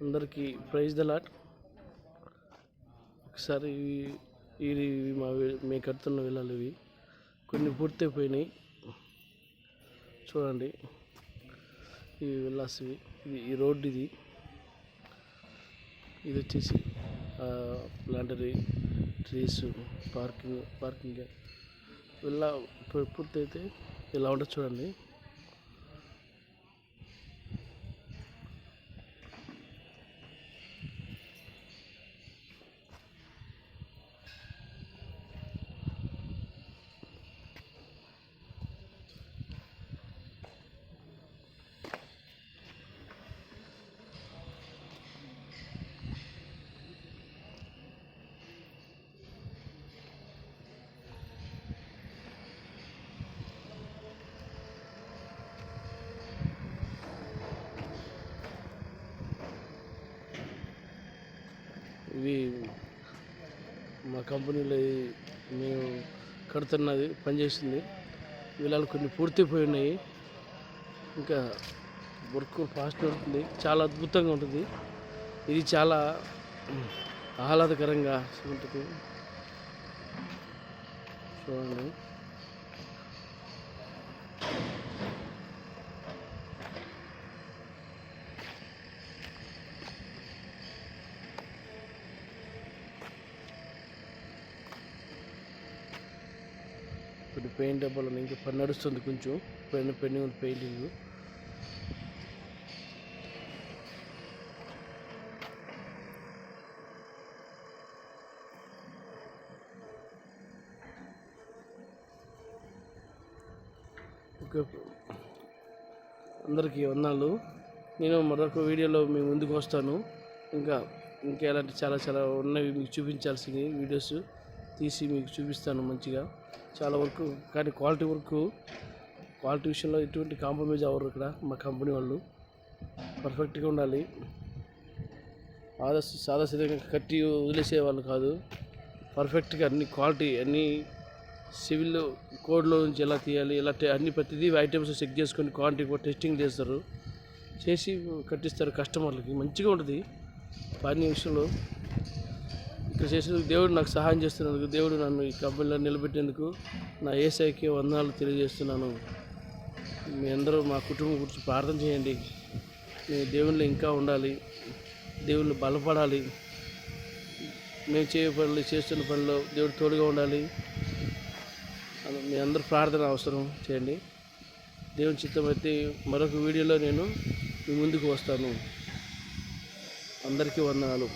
అందరికీ praise the lot. ఒకసారి ఇవి మేము కడుతున్న విలాలు ఇవి కొన్ని పూర్తయిపోయినాయి. చూడండి, ఇవి విల్లాస్ ఇవి. ఈ రోడ్డు ఇది వచ్చేసి ప్లాంటరీ ట్రీస్ పార్కింగ్ విల్లా పూర్తయితే ఇలా ఉంటుంది. చూడండి, ఇవి మా కంపెనీలో మేము కడుతున్నది పనిచేస్తుంది. విలాలు కొన్ని పూర్తయిపోయి ఉన్నాయి. ఇంకా వర్క్ ఫాస్ట్ ఉంటుంది, చాలా అద్భుతంగా ఉంటుంది. ఇది చాలా ఆహ్లాదకరంగా ఉంటుంది. చూడండి, ఇప్పుడు పెయింట్ డబ్బాలు ఇంకా పని నడుస్తుంది. కొంచెం పెండింగ్ ఉంది పెయింటింగ్. అందరికీ వందనాలు. నేను మరొక వీడియోలో మీ ముందుకు వస్తాను. ఇంకా ఇలాంటి చాలా ఉన్నవి మీకు చూపించాల్సినవి వీడియోస్ తీసి మీకు చూపిస్తాను మంచిగా. చాలా వరకు కానీ క్వాలిటీ విషయంలో ఎటువంటి కాంప్రమైజ్ అవ్వరు. ఇక్కడ మా కంపెనీ వాళ్ళు పర్ఫెక్ట్గా ఉండాలి. సాదాసీదంగా కట్టి వదిలేసే వాళ్ళు కాదు. పర్ఫెక్ట్గా అన్ని క్వాలిటీ, అన్ని సివిల్ కోడ్లో నుంచి ఎలా తీయాలి, ఎలా అన్ని ప్రతిదీ ఐటమ్స్ చెక్ చేసుకొని క్వాలిటీ కూడా టెస్టింగ్ చేసి కట్టిస్తారు కస్టమర్లకి. మంచిగా ఉంటుంది పని విషయంలో. ఇక్కడ చేసేందుకు దేవుడు నాకు సహాయం చేస్తున్నందుకు, దేవుడు నన్ను ఈ కంపెనీలో నిలబెట్టేందుకు నా యేసయ్యకి వందనాలు తెలియజేస్తున్నాను. మీ అందరూ మా కుటుంబం గురించి ప్రార్థన చేయండి. మేము దేవుళ్ళు ఇంకా ఉండాలి, దేవుళ్ళు బలపడాలి. మేము చేస్తున్న పనిలో దేవుడు తోడుగా ఉండాలి. మీ అందరూ ప్రార్థన అవసరం చేయండి. దేవుని చిత్తమైతే మరొక వీడియోలో నేను మీ ముందుకు వస్తాను. అందరికీ వందనాలు.